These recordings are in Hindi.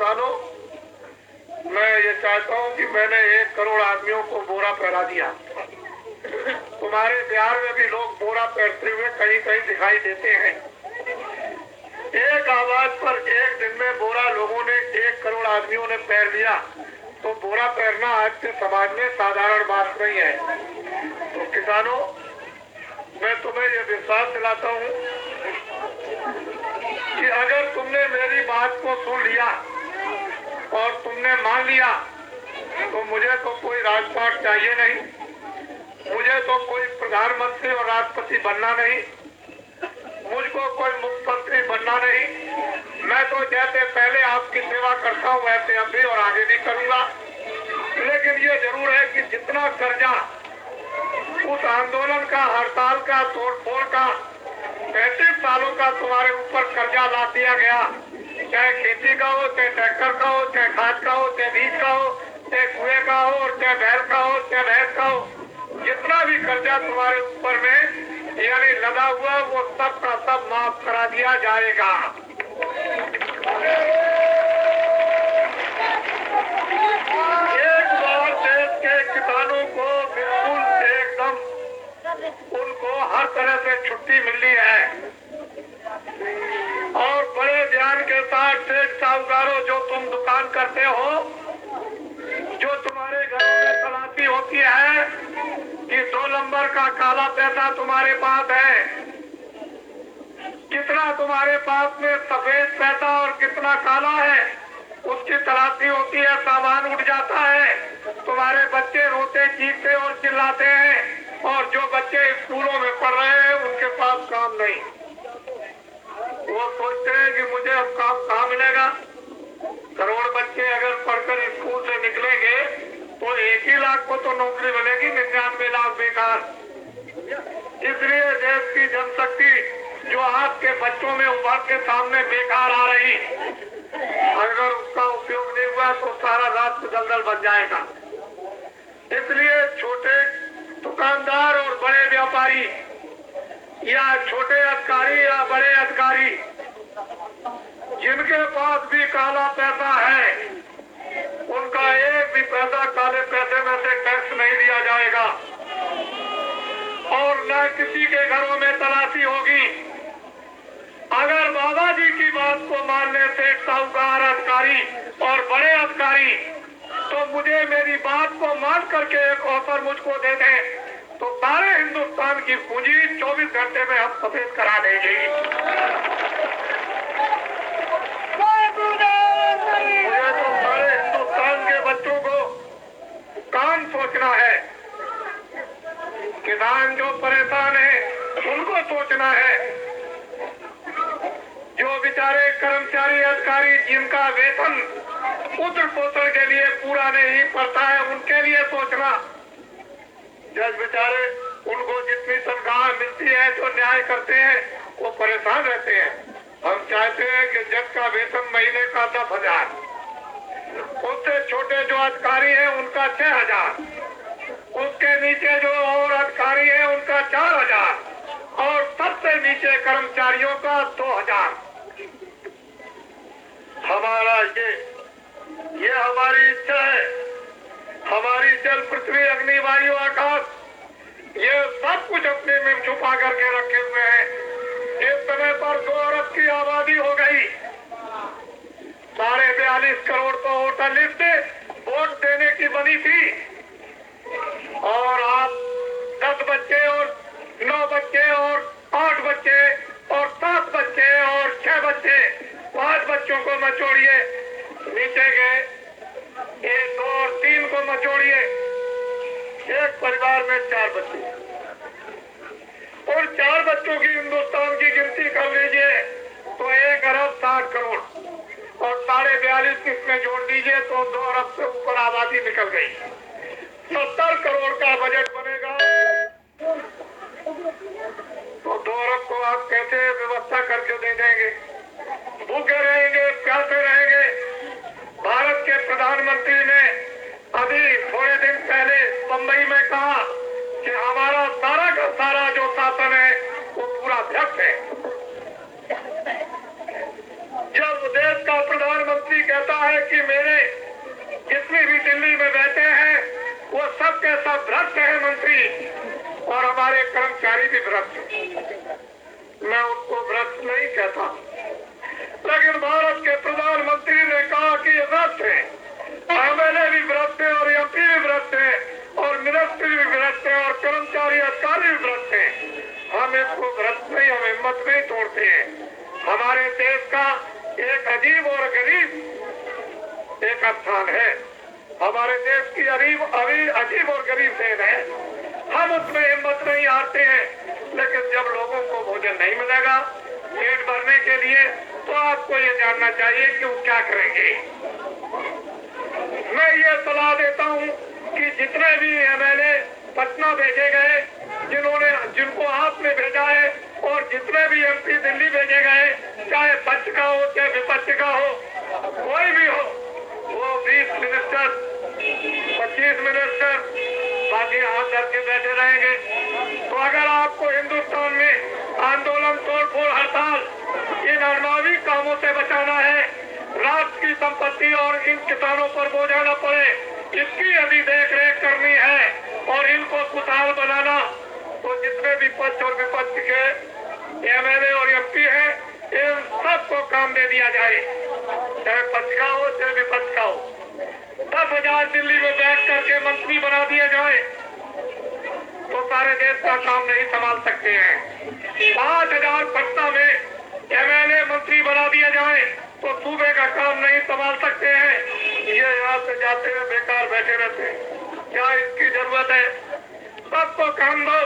किसानों, मैं ये चाहता हूँ कि मैंने 1 करोड़ आदमियों को बोरा पहना दिया। तुम्हारे बिहार में भी लोग बोरा पहनते हुए कहीं कहीं दिखाई देते हैं। एक आवाज पर एक दिन में बोरा लोगों ने 1 करोड़ आदमियों ने पहन लिया, तो बोरा पहनना आज के समाज में साधारण बात नहीं है। तो किसानों, मैं तुम्हें ये विश्वास दिलाता हूँ कि अगर तुमने मेरी बात को सुन लिया और तुमने मान लिया, तो मुझे तो कोई राजपाट चाहिए नहीं, मुझे तो कोई प्रधानमंत्री और राष्ट्रपति बनना नहीं, मुझको कोई मुख्यमंत्री बनना नहीं। मैं तो जैसे पहले आपकी सेवा करता हूँ वैसे अब भी और आगे भी करूँगा। लेकिन ये जरूर है कि जितना कर्जा उस आंदोलन का, हड़ताल का, तोड़फोड़ का, 35 सालों का तुम्हारे ऊपर कर्जा ला दिया गया, चाहे खेती का हो, चाहे ट्रैक्टर का हो, चाहे खाद का हो, चाहे बीज का हो, चाहे कुएं का हो, और चाहे बैल का हो, चाहे भैंस का हो, जितना भी कर्जा तुम्हारे ऊपर में यानी लगा हुआ, वो सब का सब माफ करा दिया जाएगा। एक बार देश के किसानों को बिल्कुल एकदम उनको हर तरह से छुट्टी मिली है। और बड़े ध्यान के साथ सेठ साहूकारों, जो तुम दुकान करते हो, जो तुम्हारे घरों में तलाशी होती है कि 2 नंबर का काला पैसा तुम्हारे पास है, कितना तुम्हारे पास में सफेद पैसा और कितना काला है, उसकी तलाशी होती है। सामान उठ जाता है, तुम्हारे बच्चे रोते चीखते और चिल्लाते हैं, और जो बच्चे स्कूलों में पढ़ रहे हैं उनके पास काम नहीं। वो सोचते हैं कि मुझे अब काम कहाँ मिलेगा। करोड़ बच्चे अगर पढ़कर स्कूल से निकलेंगे तो 1 ही लाख को तो नौकरी मिलेगी, 99 लाख बेकार। इसलिए देश की जनशक्ति जो आपके बच्चों में उभर के सामने बेकार आ रही, अगर उसका उपयोग नहीं हुआ तो सारा राष्ट्र दलदल बन जाएगा। इसलिए छोटे दुकानदार और बड़े व्यापारी या छोटे अधिकारी या बड़े अधिकारी, जिनके पास भी काला पैसा है, उनका एक भी पैसा काले पैसे में से टैक्स नहीं दिया जाएगा और न किसी के घरों में तलाशी होगी। अगर बाबा जी की बात को मानने से साहूकार अधिकारी और बड़े अधिकारी तो मुझे मेरी बात को मान करके एक ऑफर मुझको दे दें, तो सारे हिंदुस्तान की पूंजी 24 घंटे में हम सफेद करा देंगे। मुझे तो सारे हिंदुस्तान के बच्चों को काम सोचना है। किसान जो परेशान है उनको सोचना है। जो बेचारे कर्मचारी अधिकारी जिनका वेतन पुत्र पोषण के लिए पूरा नहीं पड़ता है, उनके लिए सोचना। जज बेचारे, उनको जितनी तनख्वाह मिलती है, जो न्याय करते हैं, वो परेशान रहते हैं। हम चाहते हैं कि जज का वेतन महीने का 10,000, उससे छोटे जो अधिकारी हैं उनका 6,000, उसके नीचे जो और अधिकारी हैं उनका 4,000 और सबसे नीचे कर्मचारियों का 2,000। हमारा ये हमारी इच्छा है। हमारी जल, पृथ्वी, अग्नि, वायु, आकाश, ये सब कुछ अपने में छुपा करके रखे हुए हैं। इस समय पर 2 अरब की आबादी हो गई, 42.5 करोड़ तो वोटर लिस्ट वोट देने की बनी थी, और आप 10 बच्चे और 9 बच्चे और 8 बच्चे और 7 बच्चे और 6 बच्चे, 5 बच्चों को मचोड़िए, नीचे गए 1, 2 और 3 को मचोड़िए, एक परिवार में 4 बच्चे, और 4 बच्चों की हिंदुस्तान की गिनती कर लीजिए तो 1 अरब 60 करोड़ और 42.5 किसमें जोड़ दीजिए तो 2 अरब से ऊपर आबादी निकल गई। 70 करोड़ का बजट बनेगा, तो 2 अरब को आप कैसे व्यवस्था करके दे देंगे? भूखे रहेंगे, प्यासे रहेंगे। भारत के प्रधानमंत्री ने अभी थोड़े दिन पहले बंबई में कहा कि हमारा सारा का सारा जो शासन है वो पूरा व्यर्थ है। जब देश का प्रधानमंत्री कहता है हमारा भ्रष्ट है मंत्री और हमारे कर्मचारी भी भ्रष्ट हैं। मैं उनको भ्रष्ट नहीं कहता, लेकिन भारत के प्रधानमंत्री ने कहा कि ये भ्रष्ट है, एमएलए भी भ्रष्ट है और एमपी भी भ्रष्ट है और मिनिस्टर भी भ्रष्ट है और कर्मचारी अधिकारी भी भ्रष्ट है। हम इसको भ्रष्ट नहीं, हम हिम्मत नहीं तोड़ते हैं। हमारे देश का एक अजीब और गरीब एक स्थान है, हमारे देश की अजीब और गरीब देश है। हम उसमें हिम्मत नहीं हारते हैं, लेकिन जब लोगों को भोजन नहीं मिलेगा पेट भरने के लिए, तो आपको ये जानना चाहिए कि वो क्या करेंगे। मैं ये सलाह देता हूँ कि जितने भी एमएलए पटना भेजे गए, जिनको आपने भेजा है, और जितने भी एमपी दिल्ली भेजे गए, चाहे पक्ष का हो चाहे विपक्ष का हो, कोई भी हो, वो 20 मिनिस्टर 25 मिनिस्टर बाकी हाथ धर के बैठे रहेंगे। तो अगर आपको हिंदुस्तान में आंदोलन, तोड़फोड़, हड़ताल, इन अनमावी कामों से बचाना है, राष्ट्र की संपत्ति और इन किसानों पर बोझा न पड़े, इसकी यदि देख रेख करनी है और इनको खुशहाल बनाना, तो जितने भी पक्ष और विपक्ष के एमएलए और एमपी है, इन सबको काम दे दिया जाए, चाहे पक्ष का हो चाहे विपक्ष का हो। 10,000 दिल्ली में बैठ करके मंत्री बना दिए जाए तो सारे देश का काम नहीं संभाल सकते हैं। 5,000 पटना में एमएलए मंत्री बना दिए जाए तो सूबे का काम नहीं संभाल सकते हैं। ये यहाँ से जाते हैं बेकार बैठे रहते हैं, क्या इसकी जरूरत है? सबको काम दो।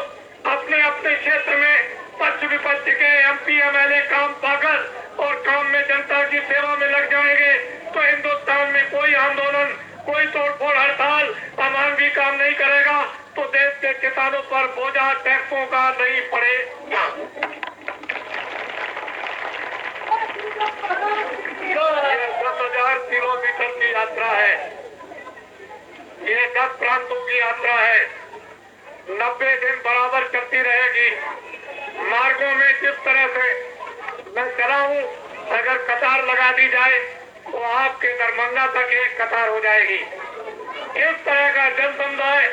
अपने अपने क्षेत्र में पक्ष विपक्ष के एमपी एमएलए काम पाकर और काम में जनता की सेवा में लग जाएंगे तो हिंदुस्तान में कोई आंदोलन, कोई तोड़फोड़, हड़ताल, अमानवीय काम नहीं करेगा, तो देश के किसानों पर बोझा टैक्सों का नहीं पड़ेगा। ये 10,000 किलोमीटर की यात्रा है, ये 10 प्रांतों की यात्रा है, 90 दिन बराबर चलती रहेगी। मार्गों में जिस तरह से मैं चला हूँ, अगर कतार लगा दी जाए तो आपके दरभंगा तक एक कतार हो जाएगी। इस तरह का जन समुदाय,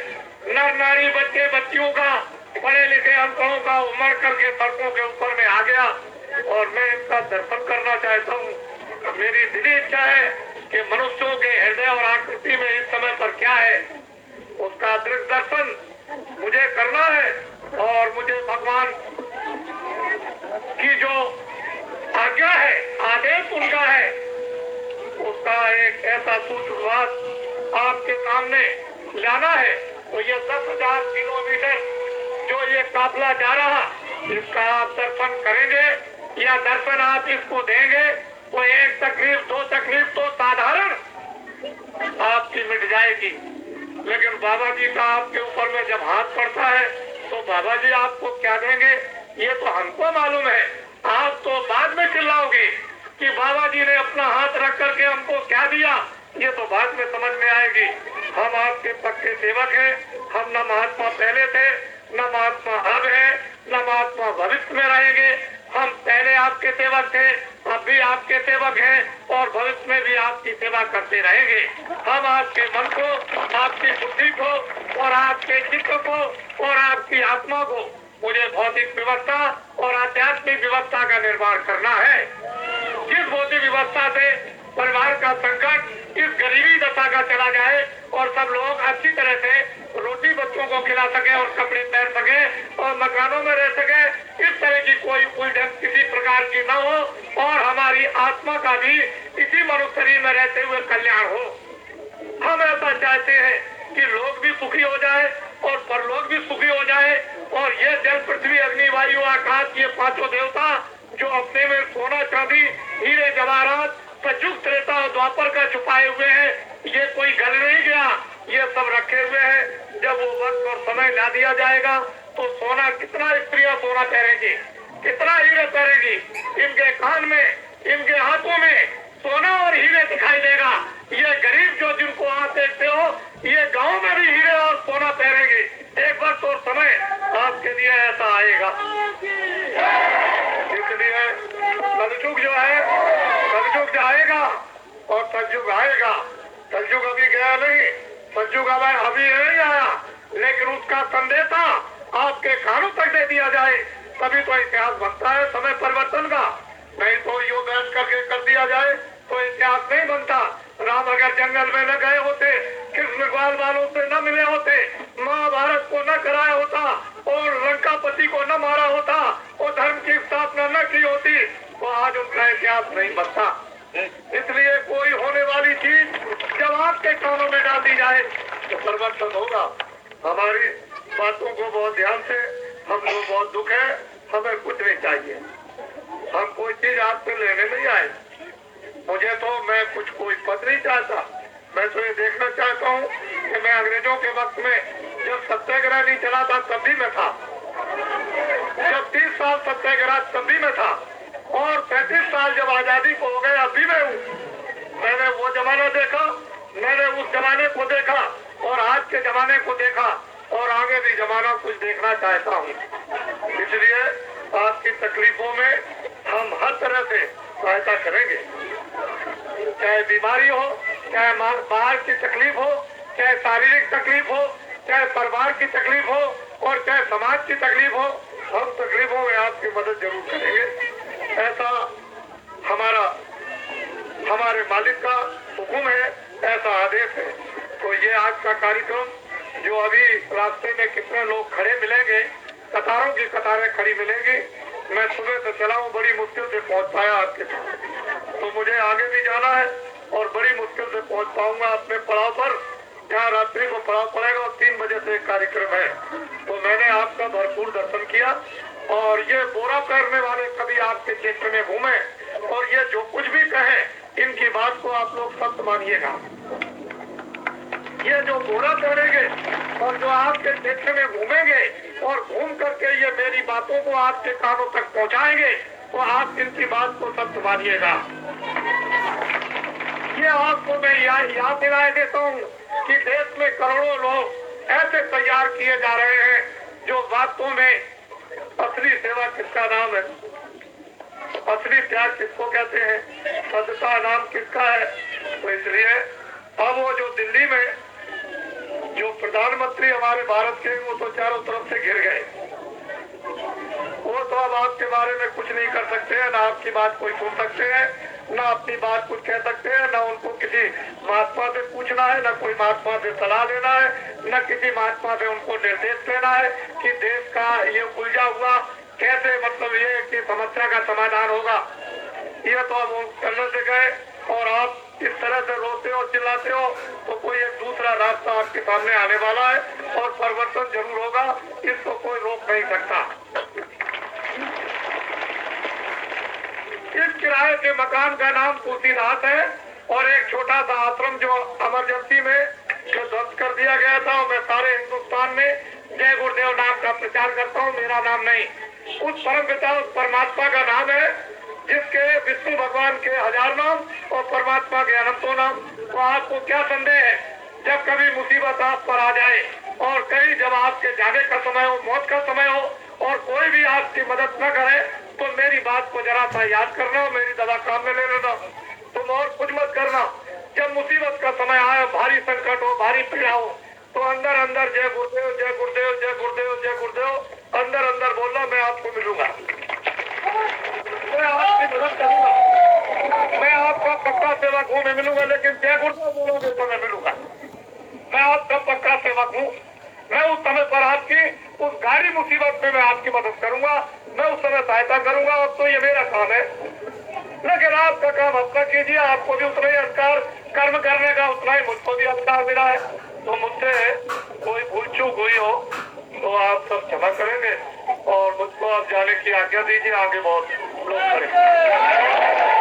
नर नारी, बच्चे बच्चियों का, पढ़े लिखे अनपढ़ों का उमड़ करके सड़कों के ऊपर में आ गया और मैं इनका दर्शन करना चाहता हूँ। मेरी दिली इच्छा है कि मनुष्यों के हृदय और आकृति में इस समय पर क्या है, उसका दृश्य दर्शन मुझे करना है और मुझे भगवान की जो आज्ञा है, आदेश उनका है, उसका एक ऐसा सूत्रवाद आपके सामने लाना है। तो ये 10,000 किलोमीटर जो ये काफिला जा रहा, इसका आप दर्शन करेंगे या दर्शन आप इसको देंगे तो एक तकलीफ, 2 तकलीफ तो साधारण आपकी मिट जाएगी। लेकिन बाबा जी का आपके ऊपर में जब हाथ पड़ता है तो बाबा जी आपको क्या देंगे ये तो हमको मालूम है। आप तो बाद में चिल्लाओगे कि बाबा जी ने अपना हाथ रख करके हमको क्या दिया, ये तो बाद में समझ में आएगी। हम आपके पक्के सेवक हैं, हम न महात्मा पहले थे, न महात्मा अब है, न महात्मा भविष्य में रहेंगे। हम पहले आपके सेवक थे, अब भी आपके सेवक हैं और भविष्य में भी आपकी सेवा करते रहेंगे। हम आपके मन को, आपकी बुद्धि को और आपके चित्त को और आपकी आत्मा को, मुझे भौतिक व्यवस्था और आध्यात्मिक व्यवस्था का निर्माण करना है। जिस भौतिक व्यवस्था से परिवार का संकट इस गरीबी दशा का चला जाए और सब लोग अच्छी तरह से रोटी बच्चों को खिला सके और कपड़े पहन सके और मकानों में रह सके, इस तरह की कोई उलझन किसी प्रकार की न हो और हमारी आत्मा का भी इसी मनुष्य शरीर में रहते हुए कल्याण हो। हम ऐसा चाहते हैं कि लोग भी सुखी हो जाए और परलोक भी सुखी हो जाए और ये जल, पृथ्वी, अग्नि, वायु, आकाश, ये 5 देवता जो अपने में सोना, चांदी, हीरे, जवाहरात, सतयुग, त्रेता और द्वापर का छुपाए हुए हैं, ये कोई गल नहीं गया, ये सब रखे हुए हैं। जब वो वक्त और समय ला दिया जाएगा तो सोना, कितना स्त्रियां सोना पहनेंगी, कितना हीरे पहनेंगी, इनके कान में, इनके हाथों में सोना और हीरे दिखाई देगा। ये गरीब जो जिनको आप देखते हो, ये गाँव में भी हीरे और सोना पहनेंगे। एक वक्त और समय आपके लिए ऐसा आएगा। इसलिए कलयुग जो है, कलयुग जाएगा और सतयुग आएगा। कलयुग अभी गया नहीं, सतयुग अभी नहीं आया, लेकिन उसका संदेशा आपके कानों तक दे दिया जाए, तभी तो इतिहास बनता है समय परिवर्तन का। नहीं तो यो बहस करके कर दिया जाए तो इतिहास नहीं बनता। राम अगर जंगल में न गए होते, कृष्ण ग्वाल वालों से न मिले होते, महाभारत को न कराया होता और लंकापति को न मारा होता और धर्म की स्थापना न की होती, तो आज उनका इतिहास नहीं बनता। इसलिए कोई होने वाली चीज जब आपके कानों में डाल दी जाए तो परिवर्तन होगा। हमारी बातों को बहुत ध्यान से, हमको बहुत दुख है, हमें कुछ नहीं चाहिए, हम कोई चीज आपसे लेने नहीं आए। मुझे तो मैं कुछ कोई पद नहीं चाहता, मैं तो ये देखना चाहता हूँ कि मैं अंग्रेजों के वक्त में जब सत्याग्रह नहीं चला था तब भी मैं था, जब 30 साल सत्याग्रह तब भी मैं था, और 35 साल जब आजादी को हो गए अभी मैं हूँ। मैंने वो जमाना देखा, मैंने उस जमाने को देखा और आज के जमाने को देखा और आगे भी जमाना कुछ देखना चाहता हूँ। इसलिए आपकी तकलीफों में हम हर तरह से सहायता करेंगे, चाहे बीमारी हो, चाहे बाहर की तकलीफ हो, चाहे शारीरिक तकलीफ हो, चाहे परिवार की तकलीफ हो और चाहे समाज की तकलीफ हो, हम तकलीफों में आपकी मदद जरूर करेंगे। ऐसा हमारे मालिक का हुक्म है, ऐसा आदेश है। तो ये आज का कार्यक्रम जो अभी रास्ते में कितने लोग खड़े मिलेंगे, कतारों की कतारें खड़ी मिलेंगी। मैं सुबह से चला हूँ, बड़ी मुश्किल से पहुँच पाया आपके पास, तो मुझे आगे भी जाना है और बड़ी मुश्किल से पहुँच पाऊंगा अपने पड़ाव पर, जहाँ रात्रि को पड़ाव पड़ेगा और 3 बजे से कार्यक्रम है। तो मैंने आपका भरपूर दर्शन किया और ये बोरा करने वाले कभी आपके क्षेत्र में घूमे और ये जो कुछ भी कहे इनकी बात को आप लोग सत्य मानिएगा। ये जो बोरा करेंगे और जो आपके क्षेत्र में घूमेंगे और घूम करके ये मेरी बातों को आपके कानों तक पहुंचाएंगे, तो आप इनकी बात को सत्य मानिएगा। ये आपको मैं याद दिलाए देता हूँ कि देश में करोड़ों लोग ऐसे तैयार किए जा रहे हैं जो वास्तव में असली सेवा किसका नाम है, असली त्याग किसको कहते हैं, सदका नाम किसका है। तो इसलिए अब वो जो दिल्ली में जो प्रधानमंत्री हमारे भारत के, वो तो चारों तरफ से घिर गए, वो तो अब आपके बारे में कुछ नहीं कर सकते हैं, ना आपकी बात कोई सुन सकते हैं, ना अपनी बात कुछ कह सकते हैं, ना उनको किसी महात्मा से पूछना है, ना कोई महात्मा से सलाह देना है, न किसी महात्मा से उनको निर्देश लेना है कि देश का ये उलझा हुआ कैसे, मतलब ये कि समस्या का समाधान होगा। ये तो अब करने से गए और आप इस तरह से रोते हो, चिल्लाते हो, तो कोई एक दूसरा रास्ता आपके सामने आने वाला है और परिवर्तन जरूर होगा, इसको कोई रोक नहीं सकता। इस किराए के मकान का नाम तुलसीदास है और एक छोटा सा आश्रम जो इमरजेंसी में जो ध्वस्त कर दिया गया था, और मैं सारे हिंदुस्तान में जय गुरुदेव नाम का प्रचार करता हूँ, मेरा नाम नहीं, उस परम पिता, उस परमात्मा का नाम है जिसके विष्णु भगवान के 1000 नाम और परमात्मा के अनंतों नाम। तो आपको क्या संदेह है, जब कभी मुसीबत आप पर आ जाए और कहीं जब आपके जाने का समय हो, मौत का समय हो और कोई भी आपकी मदद न करे, तो मेरी बात को जरा सा याद करना, मेरी दवा काम में ले लेना, तुम और कुछ मत करना। जब मुसीबत का समय आए, भारी संकट हो, भारी पीड़ा हो, तो अंदर अंदर जय गुरुदेव, जय गुरुदेव, जय गुरुदेव, जय गुरुदेव अंदर अंदर बोलना, मैं आपको मिलूंगा, मैं आपकी मदद करूंगा, मैं आपका पक्का सेवक हूँ, मैं मिलूंगा। लेकिन जय गुरुदेव बोलोगे तो मैं मिलूंगा, मैं आपका पक्का सेवक हूँ। मैं उस समय पर आपकी उस गाड़ी मुसीबत में मैं आपकी मदद करूंगा, मैं उस समय सहायता करूंगा, और तो ये मेरा काम है। लेकिन आपका काम अपना कीजिए, आपको भी उतना ही अधिकार कर्म करने का, उतना ही मुझको भी अधिकार मिला है। तो मुझसे कोई भूल चूक हुई हो तो आप सब क्षमा करेंगे और मुझको आप जाने की आज्ञा दीजिए, आगे बहुत लोग करेंगे।